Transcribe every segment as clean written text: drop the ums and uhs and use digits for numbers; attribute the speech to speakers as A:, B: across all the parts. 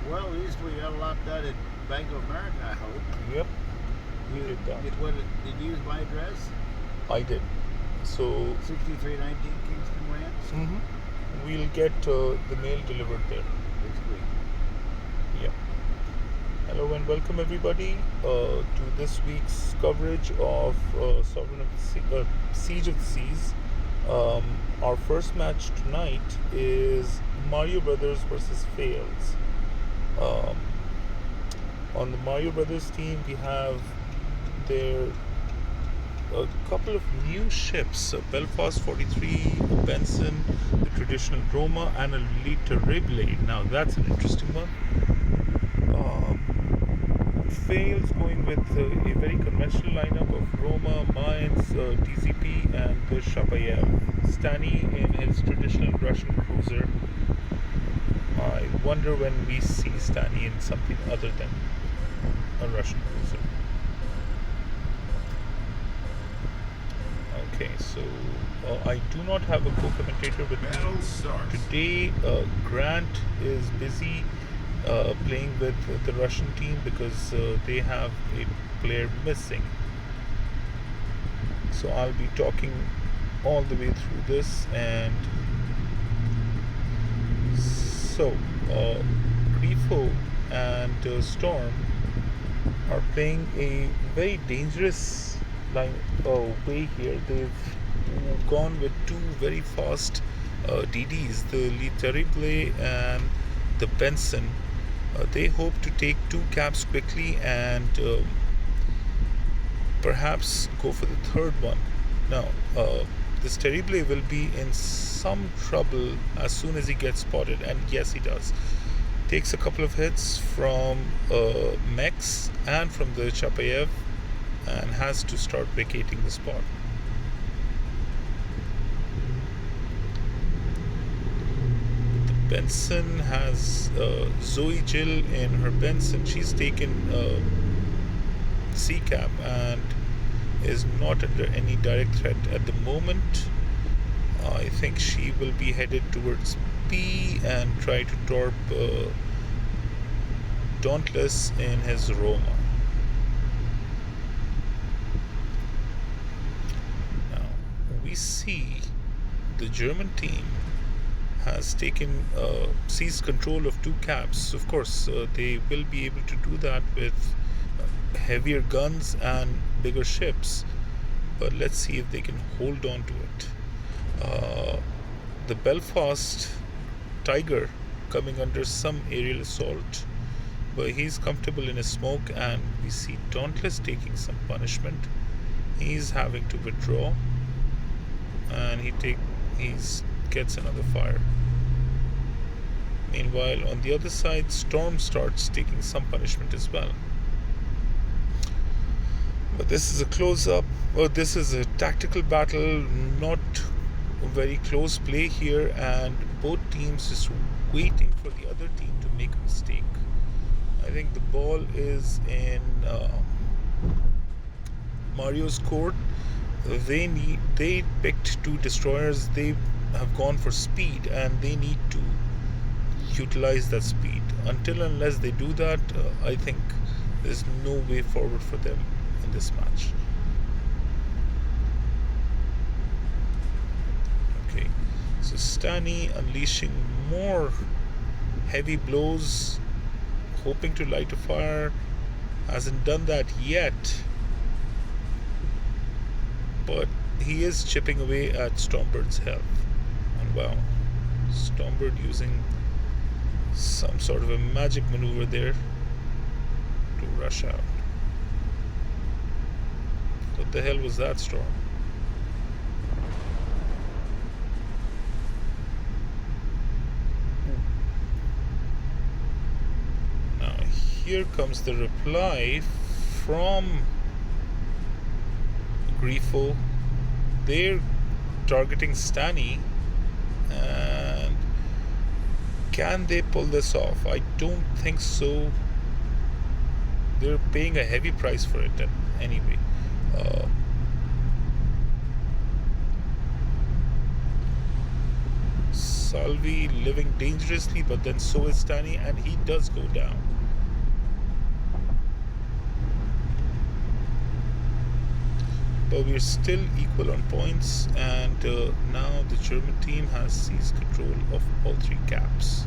A: Well, at least we got a lot done at Bank of America, I hope.
B: Yep, we did that.
A: Did you use my address?
B: I did. So
A: 6319 Kingston Ranch?
B: we'll get the mail delivered there.
A: Next week.
B: Yeah. Hello and welcome everybody to this week's coverage of Sovereign of Siege of the Seas. Our first match tonight is Mario Brothers versus Fails. On the Mario Brothers team, we have their a couple of new ships: Belfast 43, Benson, the traditional Roma, and a Le Terrible. Now that's an interesting one. Fails going with a very conventional lineup of Roma, Mines, TCP, and the Shapayev. Stani in his traditional Russian cruiser. I wonder when we see Stani in something other than a Russian cruiser. Okay, so I do not have a co-commentator with me today. Grant is busy playing with the Russian team because they have a player missing. So I'll be talking all the way through this, and so Grifo and Storm are playing a very dangerous way here. They've gone with two very fast DDs, the Le Terrible and the Benson. They hope to take two caps quickly and perhaps go for the third one. Now, this Terrible will be in some trouble as soon as he gets spotted, and yes, he does. Takes a couple of hits from Mex and from the Chapayev and has to start vacating the spot. Benson has Zoe Jill in her Benson. She's taken C cap and is not under any direct threat at the moment. I think she will be headed towards P and try to torp Dauntless in his Roma. Now we see the German team has seized control of two caps. Of course, they will be able to do that with heavier guns and bigger ships, but let's see if they can hold on to it. The Belfast Tiger coming under some aerial assault, but he's comfortable in his smoke, and we see Dauntless taking some punishment. He's having to withdraw, and he gets another fire. Meanwhile, on the other side, Storm starts taking some punishment as well. But this is a close-up. This is a tactical battle, not a very close play here, and both teams just waiting for the other team to make a mistake. I think the ball is in Mario's court. They picked two destroyers. They have gone for speed, and they need to utilize that speed. Unless they do that, I think there's no way forward for them in this match. Okay, so Stani unleashing more heavy blows, hoping to light a fire. Hasn't done that yet, but he is chipping away at Stormbird's health. And wow, Stormbird using some sort of a magic maneuver there to rush out. What the hell was that, Storm? Now here comes the reply from Grifo. They're targeting Stani, and can they pull this off? I don't think so. They're paying a heavy price for it anyway. Salvi living dangerously, but then so is Stani, and he does go down. But we're still equal on points, and now the German team has seized control of all three caps.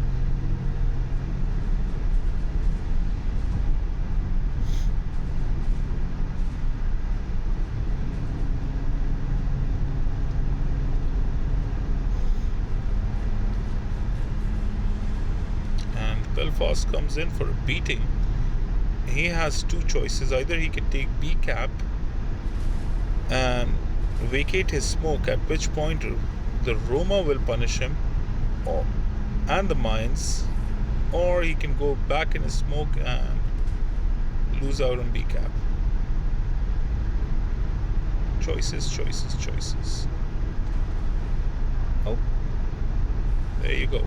B: Belfast comes in for a beating. He has two choices. Either he can take B cap and vacate his smoke, at which point the Roma will punish him and the mines, or he can go back in his smoke and lose out on B cap. Choices, choices, choices. Oh, there you go.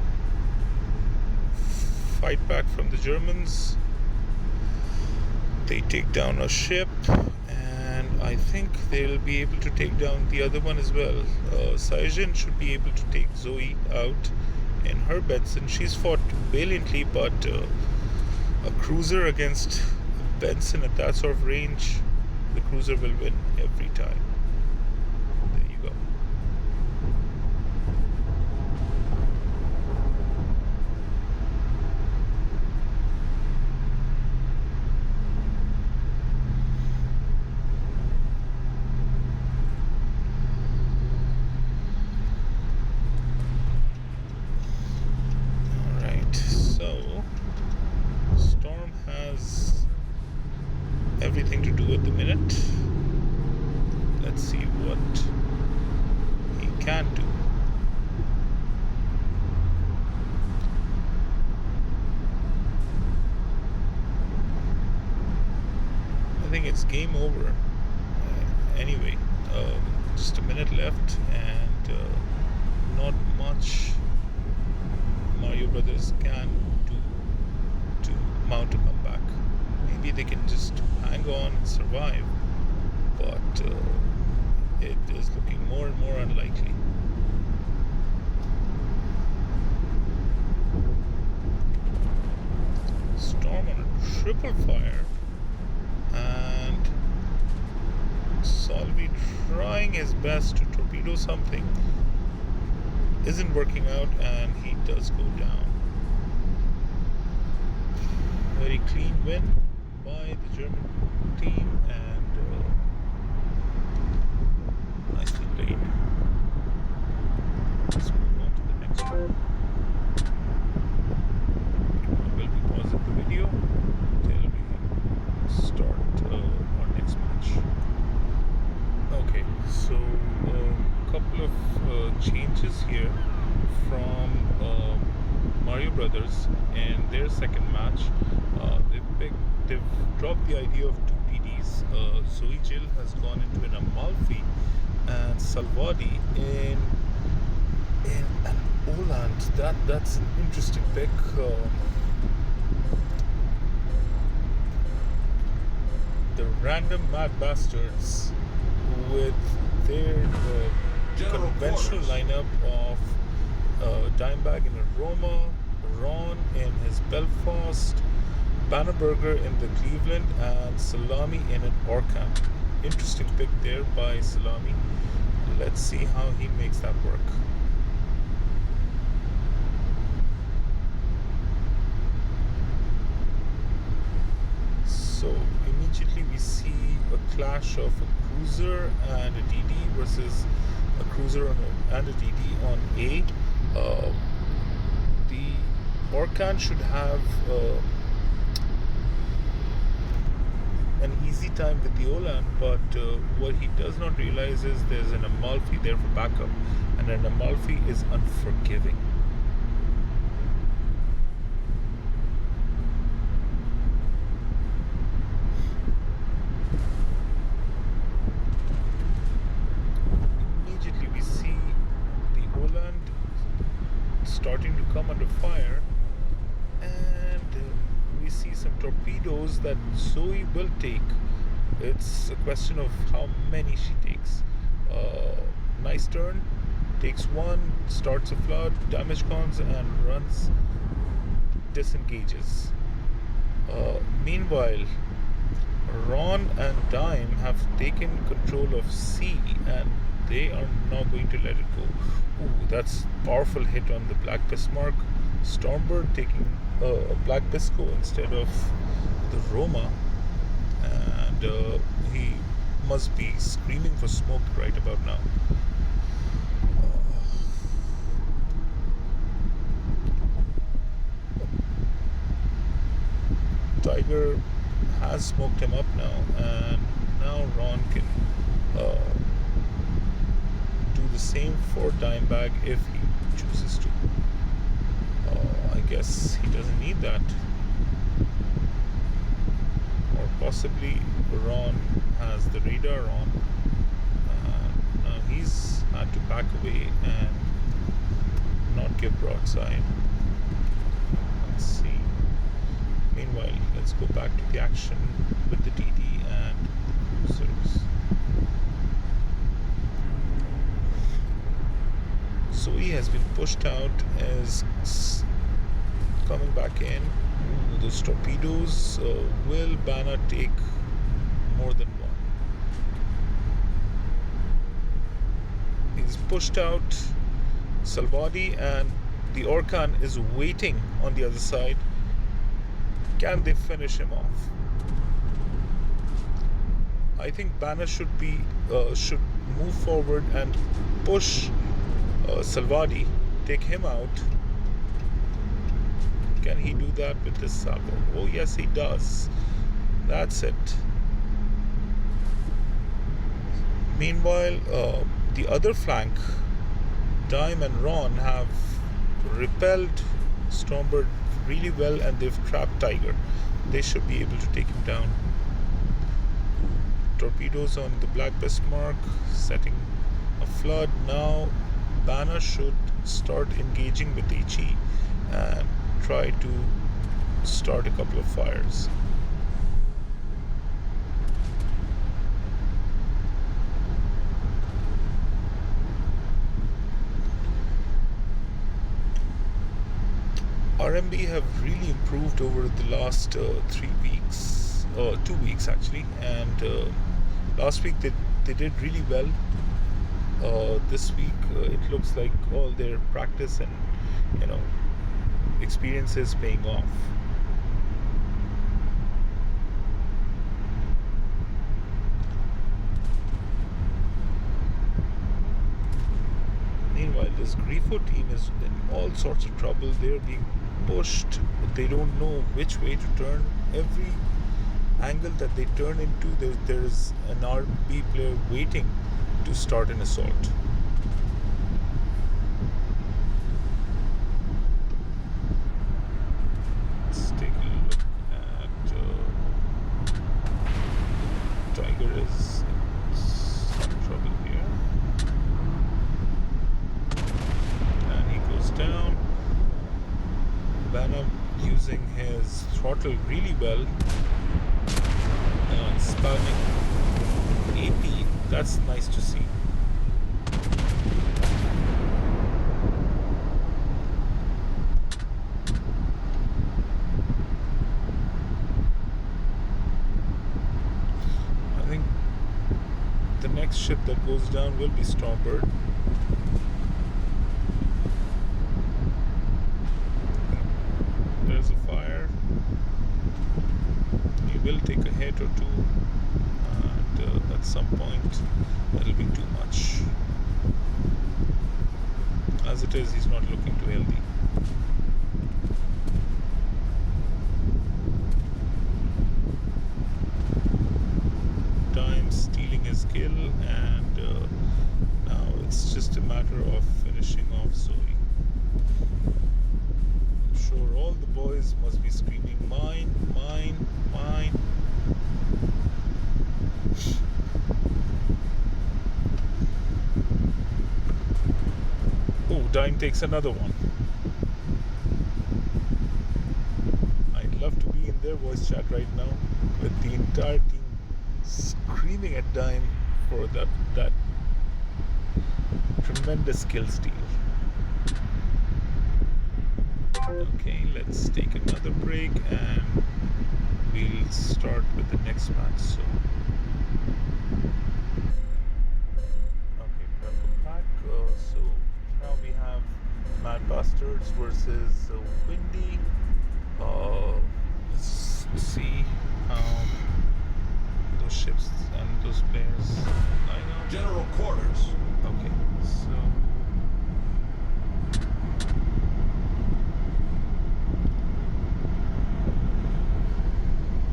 B: Fight back from the Germans. They take down a ship, and I think they'll be able to take down the other one as well. Saijin should be able to take Zoe out in her Benson. She's fought valiantly, but a cruiser against Benson at that sort of range, the cruiser will win every time. There you go. Everything to do at the minute. Let's see what he can do. I think it's game over. Anyway, just a minute left, and not much Mario Brothers can do to mount a comeback. Maybe they can just hang on and survive, but it is looking more and more unlikely. Storm on a triple fire, and Salvi trying his best to torpedo something. Isn't working out, and he does go down. Very clean win by the German team, and nicely played. Let's move on to the next one. I will be pausing the video till we start our next match. Okay, so a couple of changes here from Mario Brothers in their second match. They've dropped the idea of two PDs. Zoe Jill has gone into an Amalfi, and Salvadi in an Oland. That's an interesting pick. The random mad bastards with their conventional lineup of Dimebag in a Roma, Ron in his Belfast, Bannerberger in the Cleveland, and Salami in an Orkan. Interesting pick there by Salami. Let's see how he makes that work. So immediately we see a clash of a cruiser and a DD versus a cruiser and a DD on A. The Orkan should have an easy time with the Oland, but what he does not realize is there's an Amalfi there for backup, and an Amalfi is unforgiving. Immediately we see the Oland starting to come under fire, and we see some torpedoes that Zoe will take. It's a question of how many she takes. Nice turn, Takes one, starts a flood, damage cons, and runs, disengages. Meanwhile, Ron and Dime have taken control of C and they are not going to let it go. Ooh, that's powerful hit on the Black Bismarck. Stormbird taking a Black Bisco instead of the Roma, and he must be screaming for smoke right about now. Tiger has smoked him up now, and now Ron can do the same for Dimebag if he chooses to. I guess he doesn't need that. Or possibly Ron has the radar on. Now he's had to back away and not give broadside. Let's see. Meanwhile, let's go back to the action with the DD and the cruisers. Zoe has been pushed out, is coming back in. Ooh, those torpedoes. Will Banner take more than one? He's pushed out Salvadi, and the Orkan is waiting on the other side. Can they finish him off? I think Banner should move forward and push Salvadi, take him out. Can he do that with this salvo? Oh yes, he does. That's it. Meanwhile, the other flank, Dime and Ron have repelled Stormbird really well, and they've trapped Tiger. They should be able to take him down. Torpedoes on the Black Bismarck, setting a flood. Now Banner should start engaging with HE and try to start a couple of fires. RMB have really improved over the last 3 weeks, 2 weeks actually, and last week they did really well. This week it looks like all their practice and experience is paying off. Meanwhile, this Grifo team is in all sorts of trouble. They're being pushed. They don't know which way to turn. Every angle that they turn into, there's an RB player waiting to start an assault. Let's take a look at Tiger is in some trouble here. And he goes down. Banner using his throttle really well. Spamming AP. That's nice to see. I think the next ship that goes down will be Stormbird. There's a fire. He will take a hit or two. At some point that'll be too much. As it is, he's not looking too healthy. Time stealing his kill, and now it's just a matter of finishing off Zoe. I'm sure all the boys must be screaming, mine, mine, mine. Oh, Dime takes another one. I'd love to be in their voice chat right now with the entire team screaming at Dime for that Tremendous kill steal. Okay, let's take another break and we'll start with the next match. So, okay, welcome back. So now we have Mad Bastards versus Windy. Let's see how those ships and those players line up.
C: General quarters.
B: Okay, so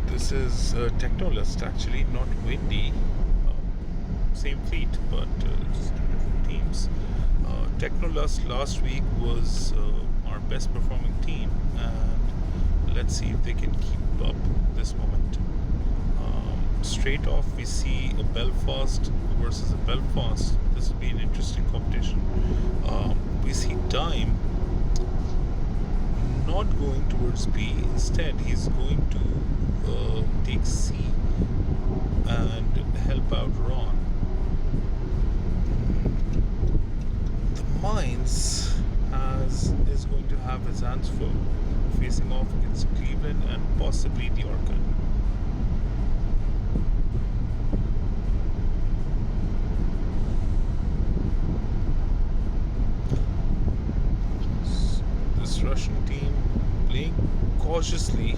B: this is Technolust actually, not Windy. Same fleet, but just two different teams. Technolust last week was our best performing team, and let's see if they can keep up this momentum. Straight off, we see a Belfast versus a Belfast. This will be an interesting competition. We see Dime not going towards B. Instead, he's going to take C and help out Ron. The Mines is going to have his hands full, facing off against Cleveland and possibly the Orca. This Russian team playing cautiously,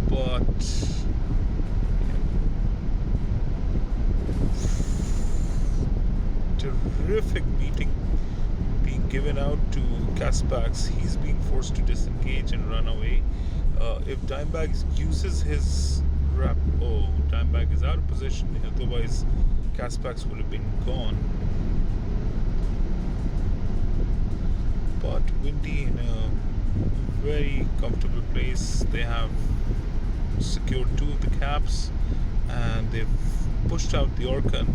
B: but terrific beating being given out to Kaspax. He's being forced to disengage and run away. If Dimebag uses his wrap, Dimebag is out of position, otherwise Kaspax would have been gone. But Windy in a very comfortable place. They have secured two of the caps and they've pushed out the Orkan.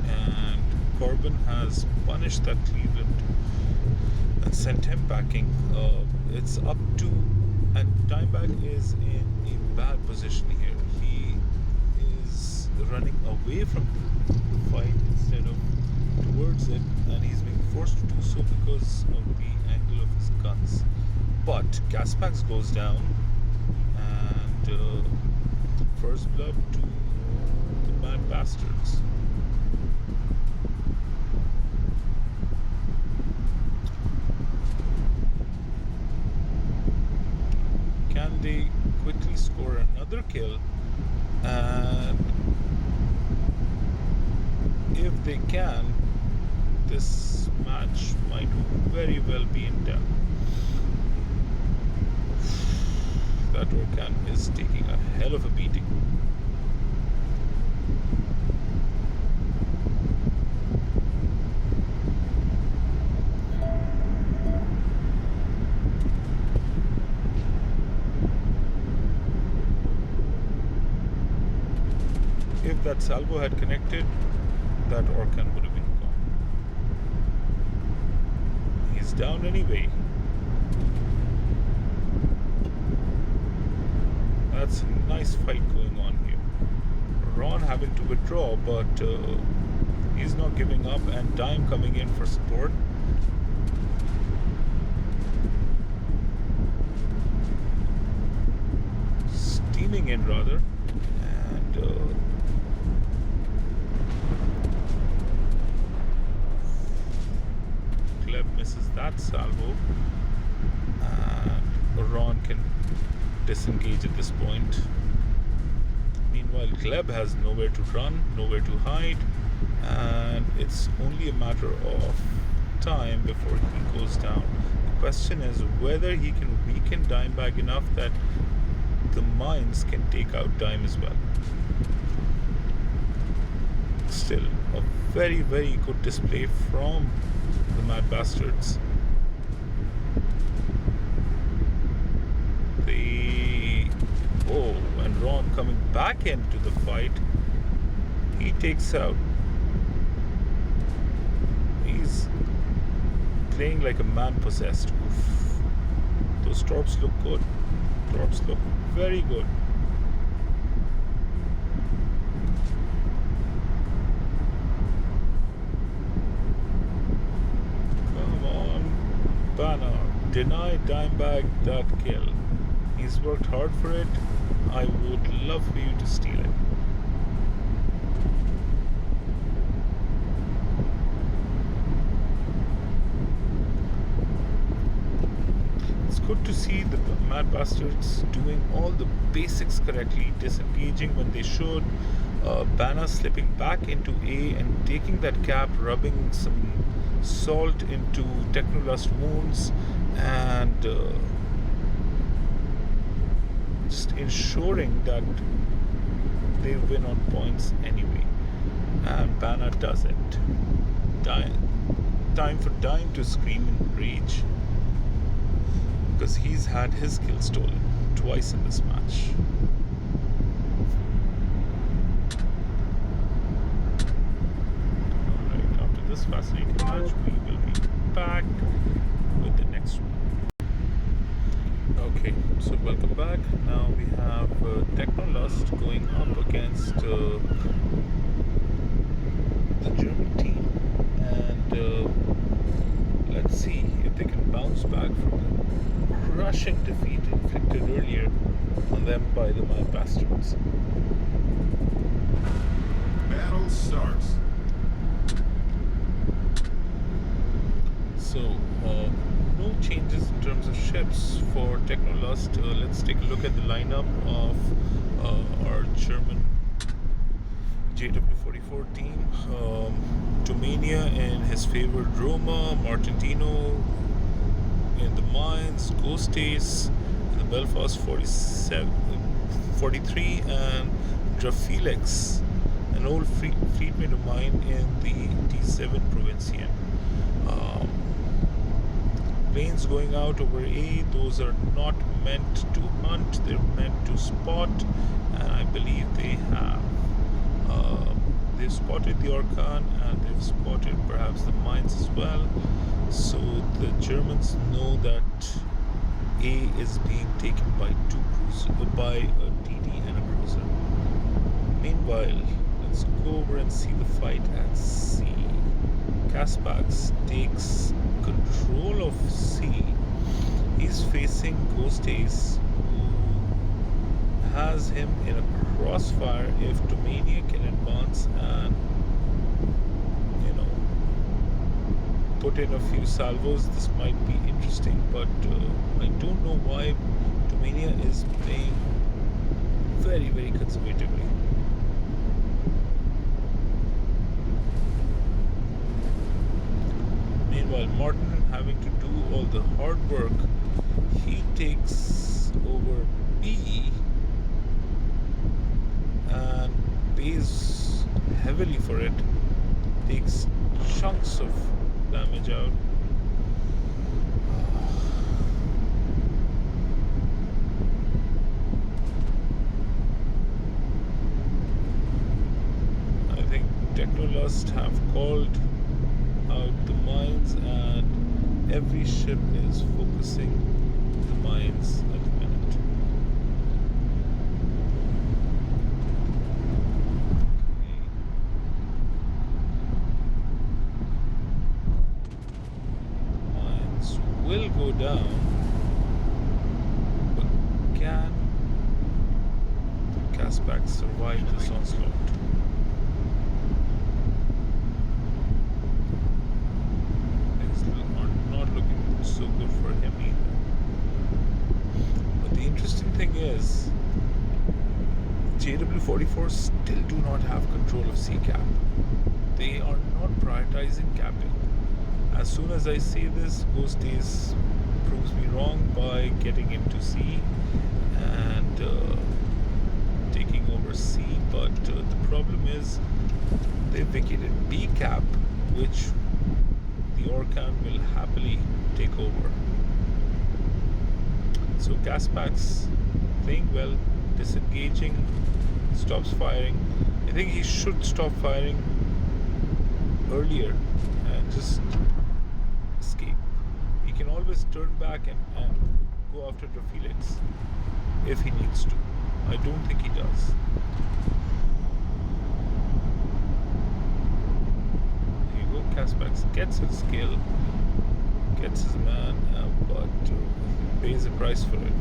B: And Corbin has punished that Cleveland and sent him packing. It's up to, and Dimebag is in a bad position here. He is running away from the fight instead of towards it, and he's being forced to do so because of the angle of his guns. But Kaspax goes down, and first blood to the Mad Bastards. Can they quickly score another kill? And if they can, this match might very well be in doubt. That Orkan is taking a hell of a beating. If that salvo had connected, that Orkan would have been gone. He's down anyway. That's a nice fight going on here. Ron having to withdraw, but he's not giving up, and Dime coming in for support. Steaming in rather, and Gleb misses that salvo, and Ron can disengage at this point. Meanwhile, Gleb has nowhere to run, nowhere to hide, and it's only a matter of time before he goes down. The question is whether he can weaken Dimebag enough that the Mines can take out Dime as well. Still, a very, very good display from the Mad Bastards. And Ron coming back into the fight, he takes out. He's playing like a man possessed. Oof. Those torps look good. Torps look very good. Banner, deny Dimebag that kill. He's worked hard for it. I would love for you to steal it. It's good to see the Mad Bastards doing all the basics correctly, disengaging when they should, Banner slipping back into A and taking that cap, rubbing some salt into Technolust wounds, and just ensuring that they win on points anyway. And Banner does it. Time for Dime to scream in rage, because he's had his kill stolen twice in this match. Alright, after this fascinating match, we will be back with the next one. Okay, so welcome back. Now we have Technolust going up against the German team, and let's see if they can bounce back from the crushing defeat inflicted earlier on them by the Mad Bastards.
C: Battle starts.
B: So, no changes in terms of ships for Technolust. Let's take a look at the lineup of our German JW44 team. Domania in his favorite Roma, Martintino in the Mines, Ghostes in the Belfast 43, and Drafelix, an old fleetmate of mine, in the D7 Provincian. Planes going out over A, those are not meant to hunt, they're meant to spot, and I believe they have. They've spotted the Orkan, and they've spotted perhaps the mines as well. So the Germans know that A is being taken by by a DD and a cruiser. Meanwhile, let's go over and see the fight at C. Kaspax takes control of C. He's facing Ghostes, who has him in a crossfire if Domania can advance and, put in a few salvos. This might be interesting, but I don't know why Domania is playing very, very conservatively. Meanwhile, Martin, having to do all the hard work, he takes over B and pays heavily for it, takes chunks of damage out. I think Technolust have called out the mines, and every ship is focusing the mines at the minute. Will go down, but can Kaspax survive this onslaught? Things are not looking so good for him either. But the interesting thing is, JW44 still do not have control of C cap. They are not prioritizing capping. As soon as I say this, Ghostes proves me wrong by getting into C and taking over C. But the problem is they vacated B cap, which the Orkan will happily take over. So Kaspax playing well, disengaging, stops firing. I think he should stop firing earlier and just escape. He can always turn back and go after Drafelix if he needs to. I don't think he does. There you go, Kaspax gets his kill. gets his man, but he pays the price for it.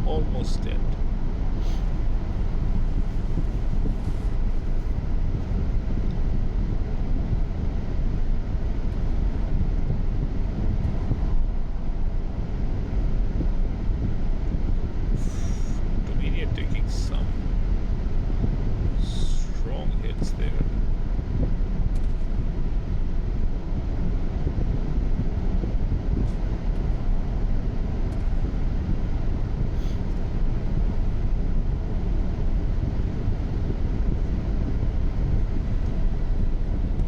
B: Almost dead. Dominion taking some strong hits there.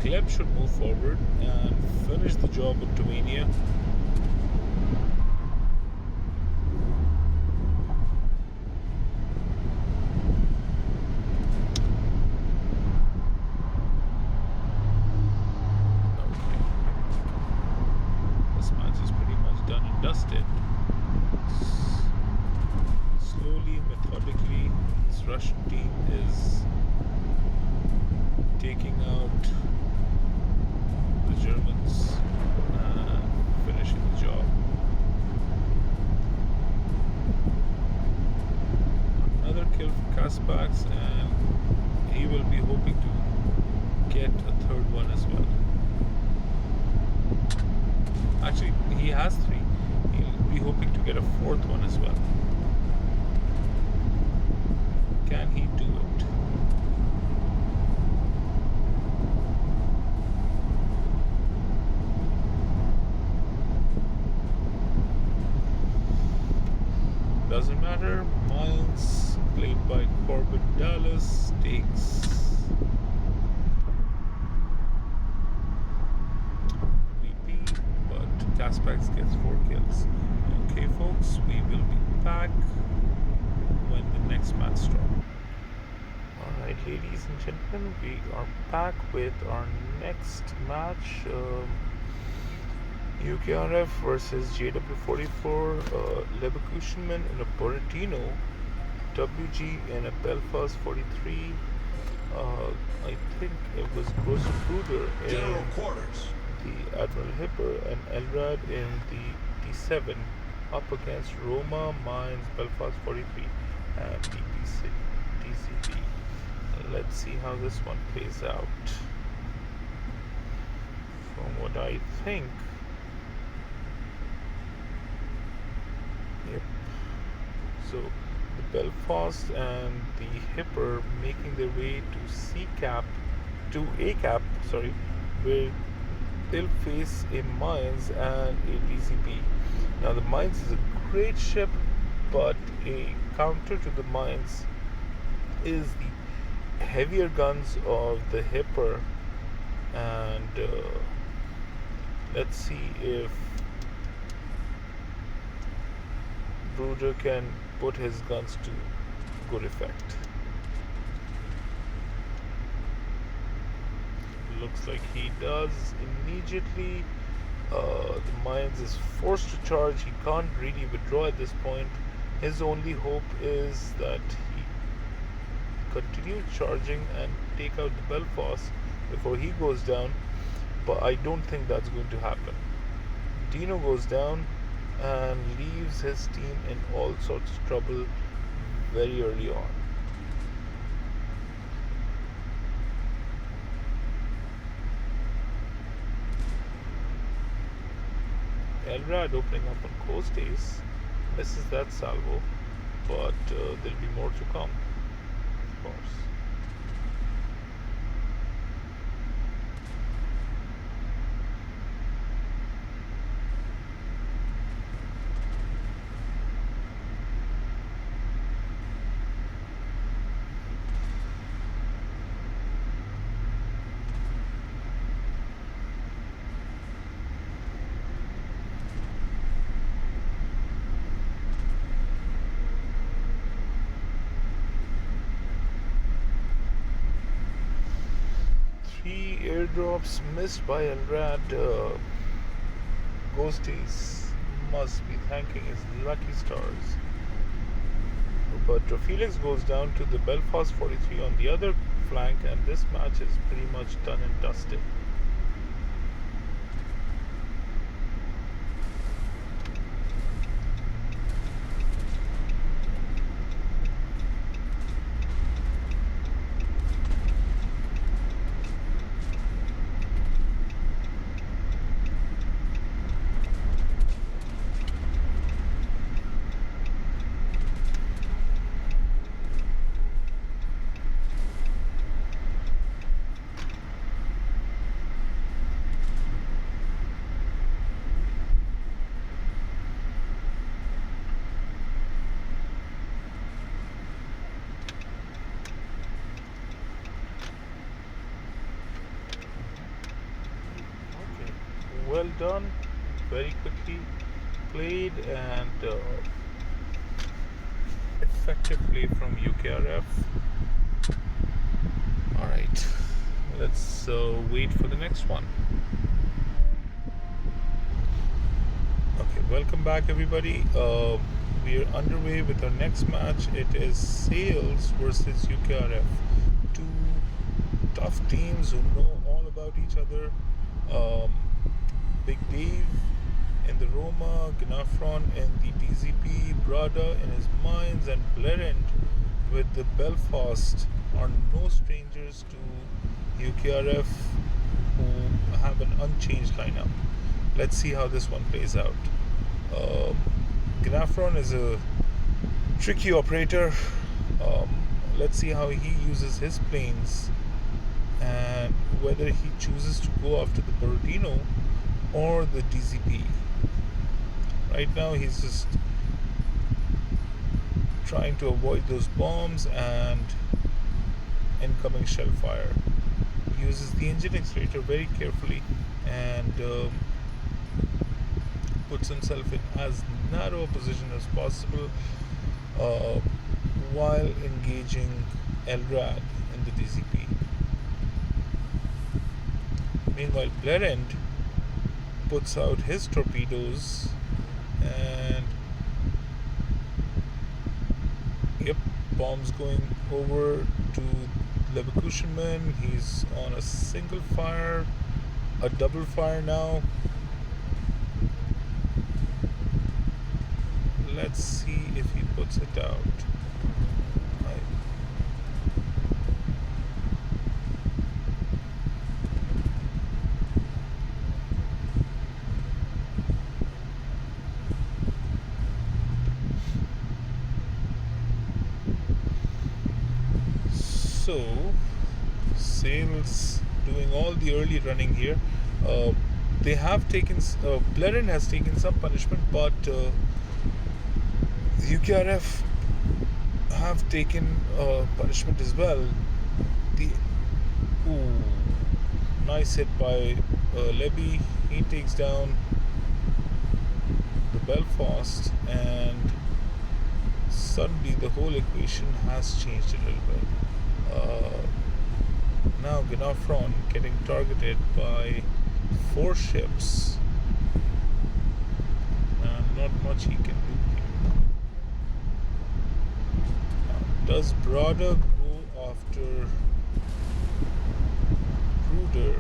B: Gleb should move forward and finish the job with Domania. Okay. This match is pretty much done and dusted. Slowly, methodically, this Russian team is taking out the Germans and finishing the job. Another kill for Kaspax, and he will be hoping to get a third one as well. Actually, he has 3. He'll be hoping to get a 4th one as well. Can he do it? Doesn't matter. Miles, played by Corbin Dallas, takes VP, but Kaspax gets 4 kills. Okay, folks, we will be back when the next match starts. Alright, ladies and gentlemen, we are back with our next match. UKRF versus JW44, Leverkusenman in a Borrentino, WG in a Belfast 43. I think it was Gross Bruder in
C: General quarters.
B: the Admiral Hipper and Elrad in the D7, up against Roma, Mines, Belfast 43, and DCB. Let's see how this one plays out. From what I think, yep. So the Belfast and the Hipper making their way to A cap, where they'll face a Mines and a DCB. Now the Mines is a great ship, but a counter to the Mines is the heavier guns of the Hipper, and let's see if Bruder can put his guns to good effect. Looks like he does immediately. The Mines is forced to charge. He can't really withdraw at this point. His only hope is that he continue charging and take out the Belfast before he goes down, but I don't think that's going to happen. Dino goes down and leaves his team in all sorts of trouble very early on. Elrad opening up on coast ace, misses that salvo, but there'll be more to come, of course. Airdrops missed by Elrad. Ghosties must be thanking his lucky stars. But Felix goes down to the Belfast 43 on the other flank, and this match is pretty much done and dusted. well done, very quickly played, and effective play from UKRF. Alright, let's wait for the next one. Okay, welcome back everybody. We are underway with our next match. It is Sales versus UKRF. Two tough teams who know all about each other. Big Dave in the Roma, Gnafron in the DZP, Brada in his Mines, and Blerend with the Belfast are no strangers to UKRF, who have an unchanged lineup. Let's see how this one plays out. Gnafron is a tricky operator. Let's see how he uses his planes and whether he chooses to go after the Borodino or the DZP. Right now he's just trying to avoid those bombs and incoming shell fire. He uses the engine accelerator very carefully and puts himself in as narrow a position as possible while engaging Elrad in the DZP. Meanwhile, Blerend puts out his torpedoes and bombs going over to Leverkusenman. He's on a single fire, a double fire now. Let's see if he puts it out. So, Sales doing all the early running here. They have taken, Blerend has taken some punishment, but UKRF have taken punishment as well. Nice hit by Levy. He takes down the Belfast, and suddenly the whole equation has changed a little bit. Now Gnafron getting targeted by 4 ships, and not much he can do here. Now, does Brada go after Bruder,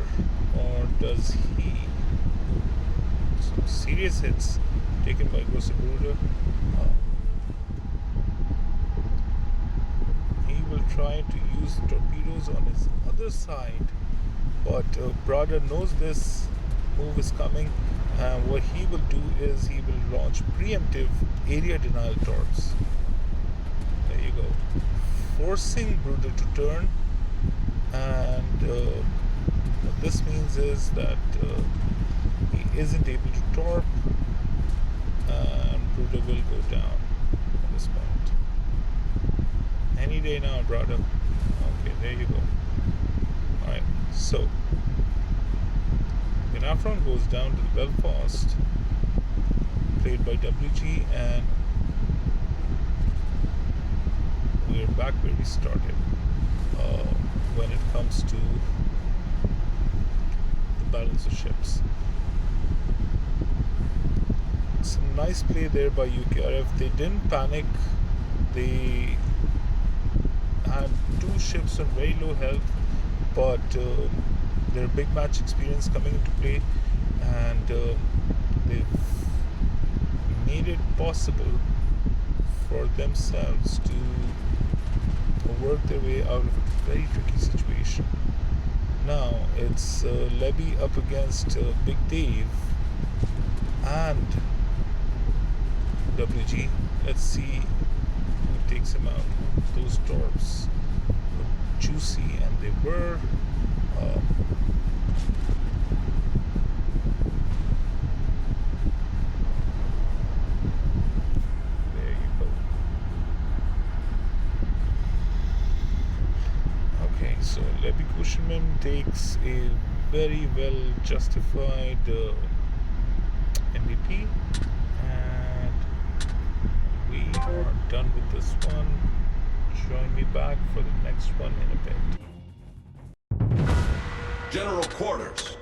B: or does he? Some serious hits taken by Grosse Bruder. He will try to use torpedoes on his other side, but Brada knows this move is coming, and what he will do is he will launch preemptive area denial torps. There you go, forcing Bruder to turn, and what this means is that he isn't able to torp, and Bruder will go down at this point. Any day now, Brada. Okay, there you go. Alright, so Gnafron goes down to the Belfast, played by WG, and we're back where we started when it comes to the balance of ships. Some nice play there by UKRF. They didn't panic. They had 2 ships on very low health, but their big match experience coming into play, and they've made it possible for themselves to work their way out of a very tricky situation. Now it's Levy up against Big Dave and WG. Let's see who takes him out. Those torps were juicy, and they were. There you go. Okay, so Leverkusenman takes a very well justified key, and we are done with this one. Join me back for the next one in a bit.
C: General quarters.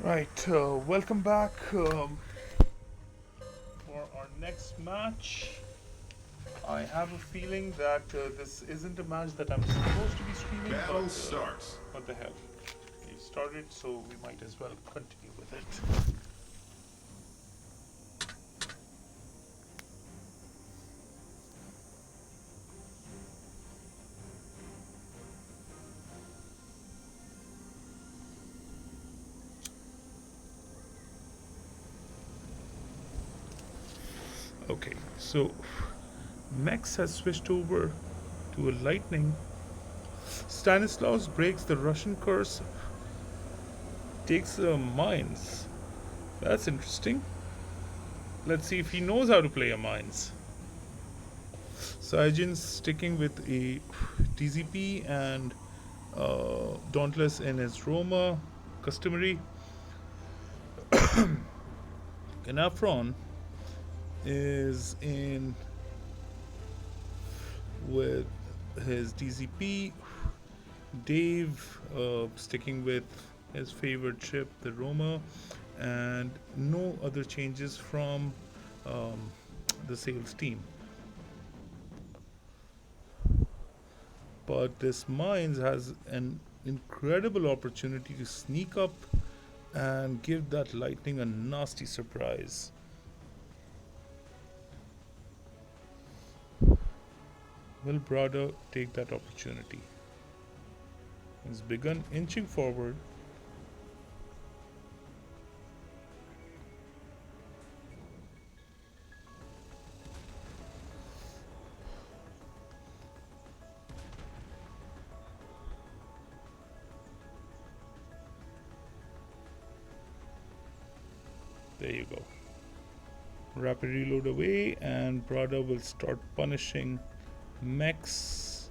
B: Right, welcome back for our next match. I have a feeling that this isn't a match that I'm supposed to be streaming,
C: Battle starts.
B: what the hell. We started, so we might as well continue with it. Okay, so Max has switched over to a lightning. Stanislaus breaks the Russian curse, takes mines. That's interesting. Let's see if he knows how to play a mines. Saiyajin's sticking with a TZP and Dauntless in his Roma, customary. Ganafron is in with his DZP. Dave sticking with his favorite ship, the Roma, and no other changes from the sales team. But this Mines has an incredible opportunity to sneak up and give that Lightning a nasty surprise. Will Brada take that opportunity? He's begun inching forward. There you go. Rapid reload away, and Brada will start punishing Max.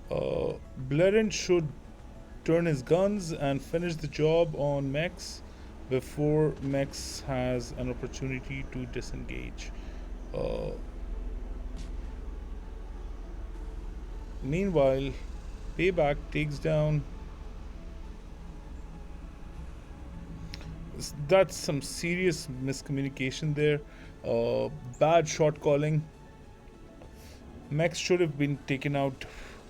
B: Blaren should turn his guns and finish the job on Max before Max has an opportunity to disengage. Meanwhile, Payback takes down. That's some serious miscommunication there. Bad shot calling. Max should have been taken out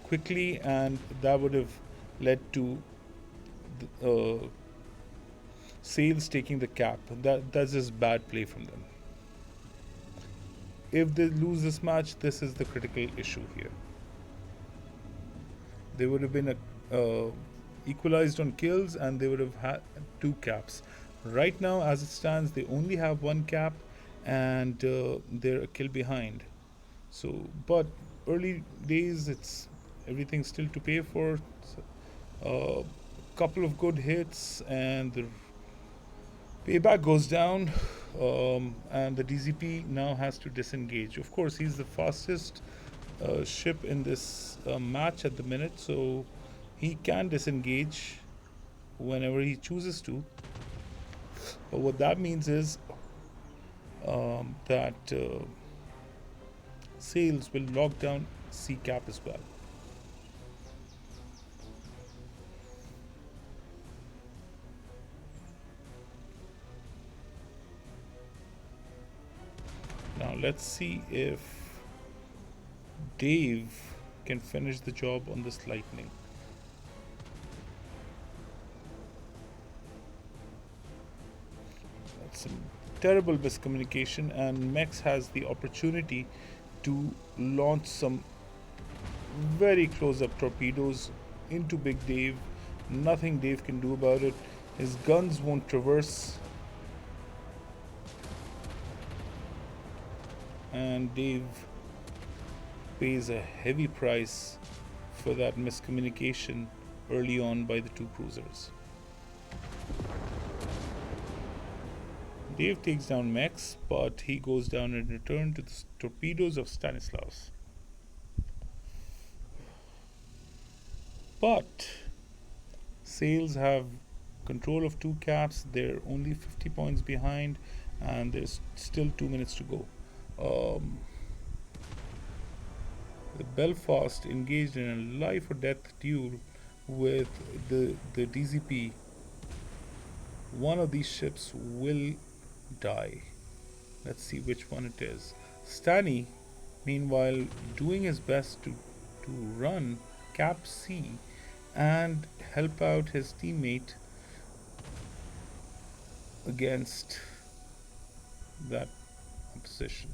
B: quickly, and that would have led to Sales taking the cap. That's just bad play from them. If they lose this match, this is the critical issue here. They would have been equalized on kills, and they would have had 2 caps. Right now, as it stands, they only have 1 cap, and they're a kill behind. So, but early days, it's everything still to pay for. A couple of good hits, and the Payback goes down, and the DZP now has to disengage. Of course, he's the fastest ship in this match at the minute, so he can disengage whenever he chooses to. But what that means is that Sales will lock down C cap as well. Now let's see if Dave can finish the job on this Lightning. That's some terrible miscommunication, and Max has the opportunity to launch some very close-up torpedoes into Big Dave. Nothing Dave can do about it. His guns won't traverse, and Dave pays a heavy price for that miscommunication early on by the 2 cruisers. Dave takes down Max, but he goes down in return to the torpedoes of Stanislaus. But Sales have control of 2 caps. They're only 50 points behind, and there's still 2 minutes to go. The Belfast engaged in a life or death duel with the DZP one of these ships will die. Let's see which one it is. Stanny, meanwhile, doing his best to run Cap C and help out his teammate against that opposition.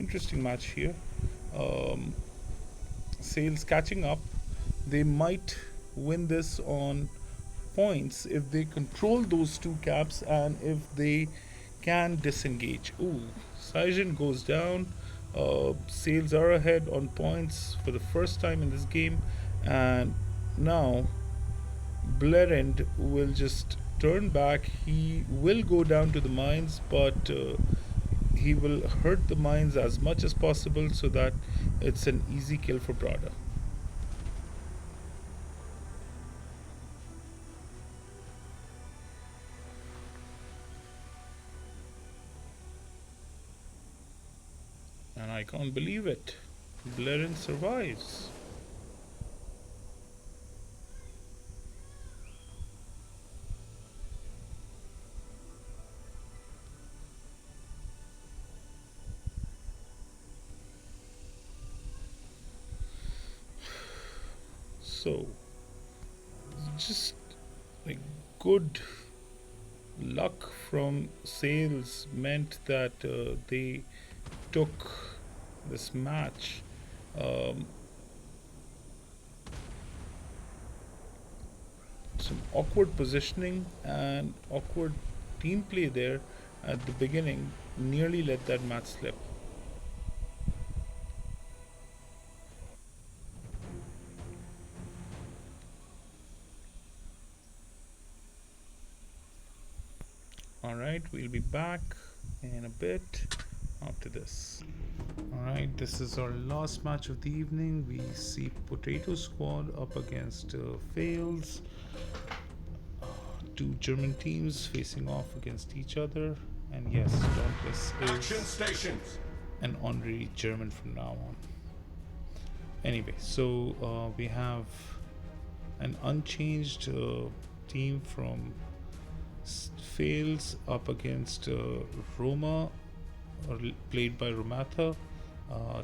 B: Interesting match here. Um, Sales catching up. They might win this on points if they control those two caps and if they can disengage. Ooh, Saijin goes down. Sales are ahead on points for the first time in this game, and now Blerend will just turn back. He will go down to the mines, but he will hurt the mines as much as possible so that it's an easy kill for Brada. And I can't believe it. Blaren survives. So, just like good luck from Sales meant that they took this match. Um, some awkward positioning and awkward team play there at the beginning nearly let that match slip. Alright, we'll be back in a bit after this. Alright, this is our last match of the evening. We see Potato Squad up against Fails. Two German teams facing off against each other. And yes, Dauntless
C: Action
B: is
C: stations.
B: an honorary German from now on. Anyway, so we have an unchanged team from Fails up against Roma, played by Romatha,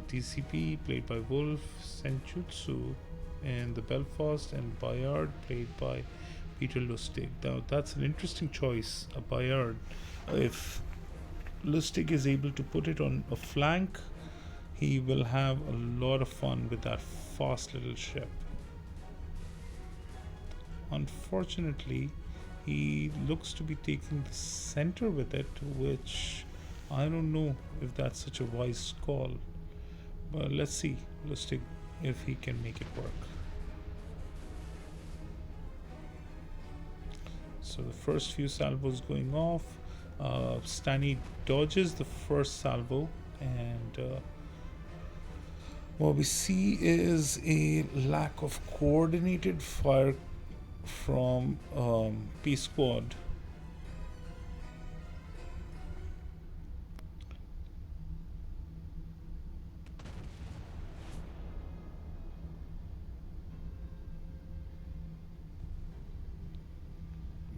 B: DCP, played by Wolf, Senjutsu in the Belfast, and Bayard, played by Peter Lustig. Now, that's an interesting choice, a Bayard. If Lustig is able to put it on a flank, he will have a lot of fun with that fast little ship. Unfortunately, he looks to be taking the center with it, which I don't know if that's such a wise call. But let's see, Lustig, if he can make it work. So the first few salvos going off. Stanny dodges the first salvo, and what we see is a lack of coordinated fire from P Squad.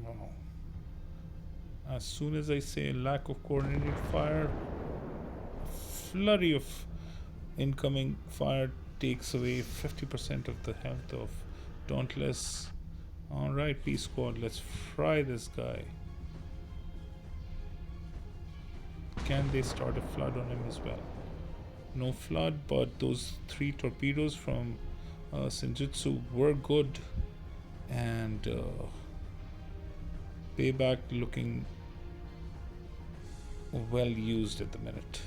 B: Wow. As soon as I say lack of coordinated fire, flurry of incoming fire takes away 50% of the health of Dauntless. Alright, P Squad, let's fry this guy. Can they start a flood on him as well? No flood, but those 3 torpedoes from Senjutsu were good, and payback looking well used at the minute.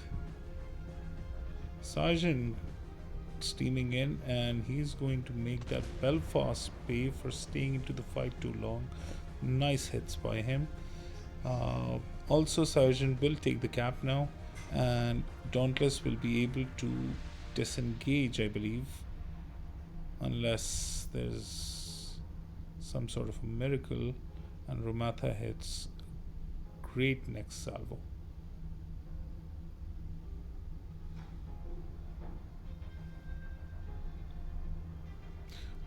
B: Sajin steaming in, and he's going to make that Belfast pay for staying into the fight too long. Nice hits by him. Also, Sergeant will take the cap now, and Dauntless will be able to disengage, I believe, unless there's some sort of a miracle, and Romatha hits great next salvo.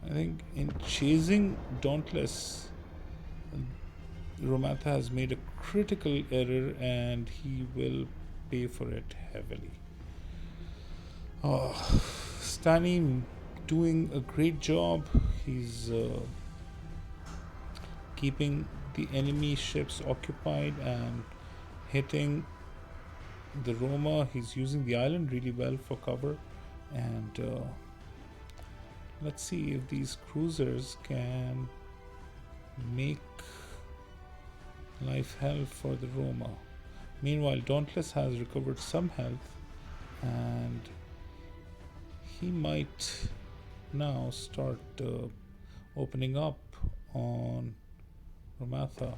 B: I think in chasing Dauntless, Romatha has made a critical error and he will pay for it heavily. Oh, Stani doing a great job. He's keeping the enemy ships occupied and hitting the Roma. He's using the island really well for cover, and let's see if these cruisers can make life hell for the Roma. Meanwhile, Dauntless has recovered some health and he might now start opening up on Romatha.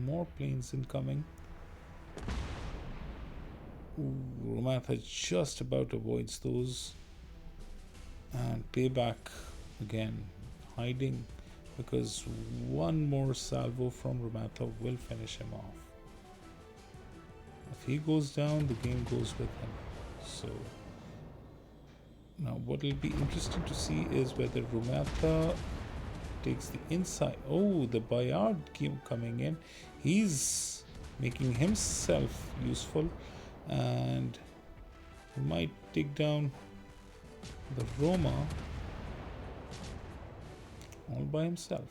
B: More planes incoming. Romatha just about avoids those, and payback again, hiding because one more salvo from Romatha will finish him off. If he goes down, the game goes with him. So now what will be interesting to see is whether Romatha takes the inside. Oh, the Bayard came coming in. He's making himself useful and he might take down the Roma all by himself.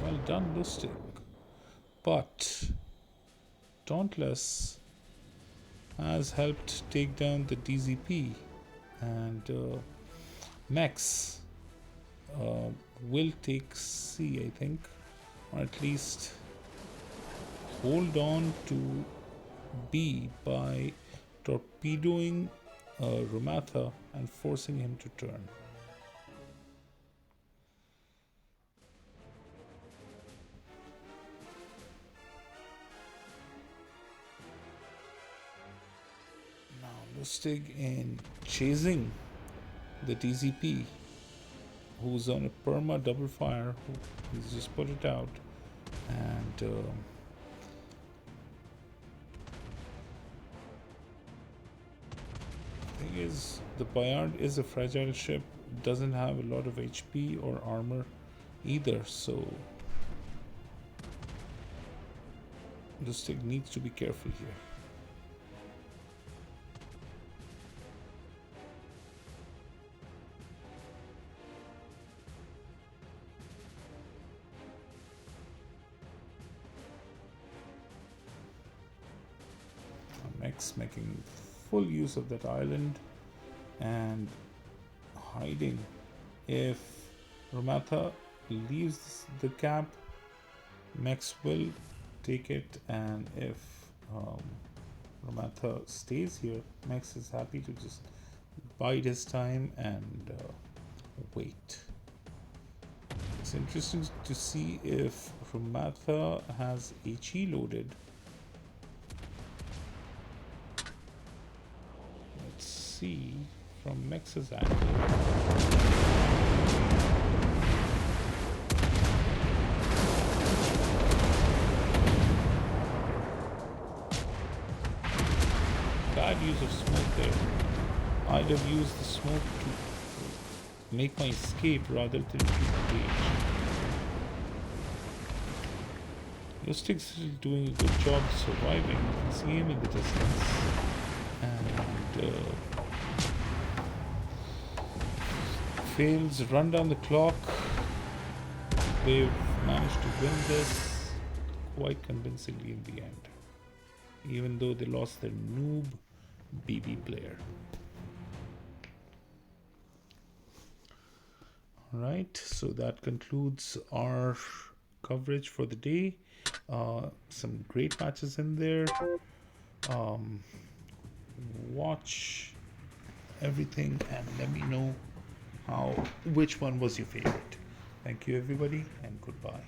B: Well done, Lustig. But Dauntless has helped take down the DZP, and Max will take C, I think, or at least hold on to B by torpedoing Romatha and forcing him to turn. Now Lustig in chasing the DZP, who's on a perma double fire, he's just put it out, and thing is, the Bayard is a fragile ship, doesn't have a lot of HP or armor either, so Lustig needs to be careful here. Max making full use of that island and hiding. If Romatha leaves the cap, Max will take it, and if Romatha stays here, Max is happy to just bide his time and wait. It's interesting to see if Romatha has HE loaded. See from Max's angle. Bad use of smoke there. I'd have used the smoke to make my escape rather than to engage. Lustig's still doing a good job surviving. You can see him in the distance. And fails run down the clock. They've managed to win this quite convincingly in the end, even though they lost their noob BB player. Alright, so that concludes our coverage for the day. Some great matches in there. Watch everything and let me know which one was your favorite. Thank you everybody, and goodbye.